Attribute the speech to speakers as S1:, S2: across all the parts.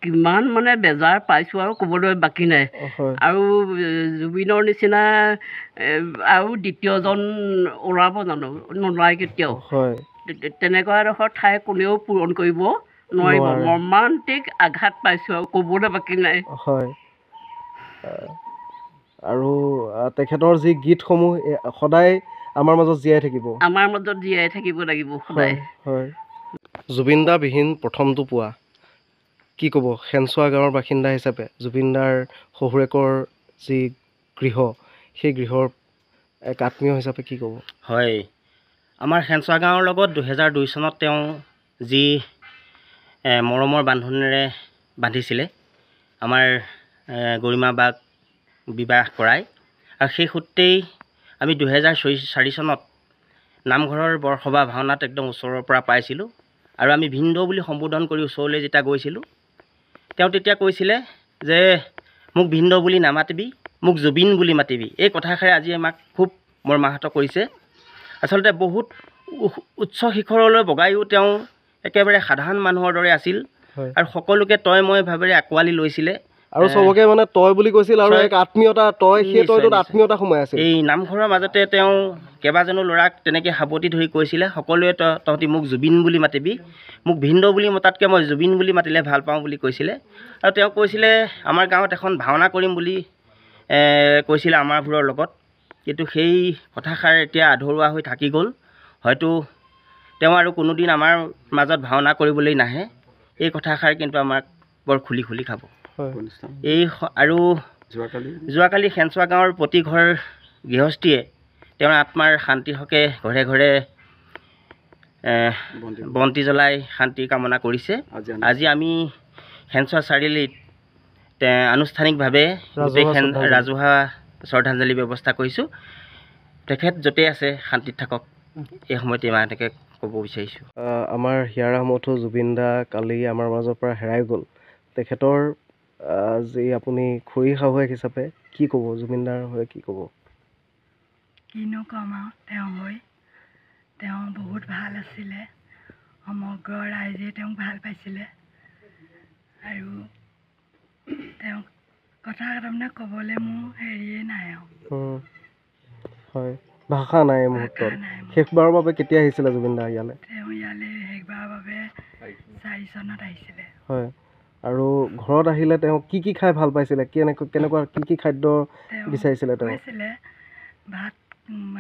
S1: কিমান মানে বেজাৰ পাইছোঁ আৰু ক'বলৈ বাকী নাই। আৰু জুবিনৰ নিচিনা আৰু দ্বিতীয়জন ওলাব জানো? নোলায় কেতিয়াও। তেনেকুৱা এডোখৰ ঠাই কোনেও পূৰণ কৰিব নোৱাৰিব। মৰ্মান্তিক আঘাত পাইছোঁ আৰু ক'বলৈ বাকী নাই।
S2: হয়। আৰু তেখেতৰ যি গীতসমূহ সদায় আমাৰ মাজত জীয়াই থাকিব।
S1: আমাৰ মাজত জীয়াই থাকিব লাগিব সদায়।
S2: হয়। জুবিনদাবিহীন প্ৰথমটো পুৱা কি ক'ব? খেনচোৱা গাঁৱৰ বাসিন্দা হিচাপে জুবিনদাৰ শহুৰেকৰ যি গৃহ, সেই গৃহৰ এক আত্মীয় হিচাপে কি ক'ব?
S3: হয়, আমাৰ খেনচোৱা গাঁৱৰ লগত 2002 চনত তেওঁ যি মৰমৰ বান্ধোনেৰে বান্ধিছিলে আমাৰ গৰিমা বাক বিবাহ কৰাই, আৰু সেই সূত্ৰেই আমি 2004 চনত নামঘৰৰ বৰসভা ভাওনাত একদম ওচৰৰ পৰা পাইছিলোঁ। আৰু আমি ভিনদেউ বুলি সম্বোধন কৰি ওচৰলৈ যেতিয়া গৈছিলোঁ, তেওঁ তেতিয়া কৈছিলে যে মোক ভিনদেউ বুলি নামাতিবি, মোক জুবিন বুলি মাতিবি। এই কথাষাৰে আজি আমাক খুব মৰ্মাহত কৰিছে। আচলতে বহুত উচ্চ শিখৰলৈ বগায়ো তেওঁ একেবাৰে সাধাৰণ মানুহৰ দৰে আছিল আৰু সকলোকে তই মই ভাৱেৰে আঁকোৱালি লৈছিলে।
S2: আৰু চবকে মানে তই বুলি কৈছিল আৰু এক আত্মীয়তা, সেই তইটোত আত্মীয়তা সোমাই আছিল।
S3: এই নামঘৰৰ মাজতে তেওঁ কেইবাজনো ল'ৰাক তেনেকৈ সাৱটি ধৰি কৈছিলে, সকলোৱে তহঁতি মোক জুবিন বুলি মাতিবি, মোক ভিনদেউ বুলি মতাতকৈ মই জুবিন বুলি মাতিলে ভাল পাওঁ বুলি কৈছিলে। আৰু তেওঁ কৈছিলে আমাৰ গাঁৱত এখন ভাওনা কৰিম বুলি কৈছিলে আমাৰবোৰৰ লগত। কিন্তু সেই কথাষাৰ এতিয়া আধৰুৱা হৈ থাকি গ'ল। হয়তো তেওঁ আৰু কোনোদিন আমাৰ মাজত ভাওনা কৰিবলৈ নাহে। এই কথাষাৰ কিন্তু আমাক বৰ খুলি খুলি খাব। এই আৰু যোৱাকালি খেনচোৱা গাঁৱৰ প্ৰতি ঘৰ গৃহস্থীয়ে তেওঁৰ আত্মাৰ শান্তিৰ হকে ঘৰে ঘৰে বন্তি জ্বলাই শান্তি কামনা কৰিছে। আজি আমি খেনচোৱা চাৰিআলিত আনুষ্ঠানিকভাৱে ৰাজহুৱা শ্ৰদ্ধাঞ্জলি ব্যৱস্থা কৰিছোঁ। তেখেত য'তেই আছে শান্তিত থাকক, এই সময়তে মই এনেকৈ ক'ব বিচাৰিছোঁ।
S2: আমাৰ হিয়াৰ আমঠু জুবিন দা কালি আমাৰ মাজৰ পৰা হেৰাই গ'ল। তেখেতৰ যি আপুনি খুৰী শাহুৱেক হিচাপে কি ক'ব? জুবিনদাৰ হৈ কি ক'ব?
S4: কিনো ক'ম আৰু তেওঁ বহুত ভাল আছিলে। সমগ্ৰ ৰাইজে তেওঁক ভাল পাইছিলে আৰু তেওঁক কথা তাৰমানে ক'বলৈ মোৰ হেৰিয়ে নাই আৰু।
S2: হয়, ভাষা নাই এই মুহূৰ্তত। শেষবাৰৰ বাবে কেতিয়া আহিছিলে জুবিন দা ইয়ালৈ?
S4: তেওঁ ইয়ালৈ শেষবাৰৰ বাবে 4 চনত আহিছিলে।
S2: হয়, আৰু ঘৰত আহিলে তেওঁ কি কি খাই ভাল পাইছিলে? কেনেকুৱা কি খাদ্য বিচাৰিছিলে তেওঁ?
S4: কৈছিলে ভাত,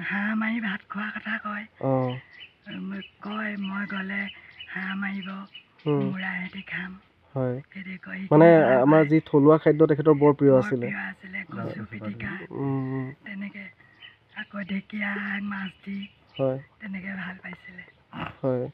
S4: হাঁহ মাৰি ভাত খোৱাৰ কথা কয়। মই গ'লে হাঁহ মাৰিব, কোমোৰাহেঁতি খাম।
S2: হয়, মানে আমাৰ যি থলুৱা খাদ্য তেখেতৰ বৰ প্ৰিয় আছিলে।
S4: কচু পিটিকা তেনেকৈ, আকৌ ঢেকীয়া মাছ দি তেনেকৈ ভাল পাইছিলে।
S2: হয়।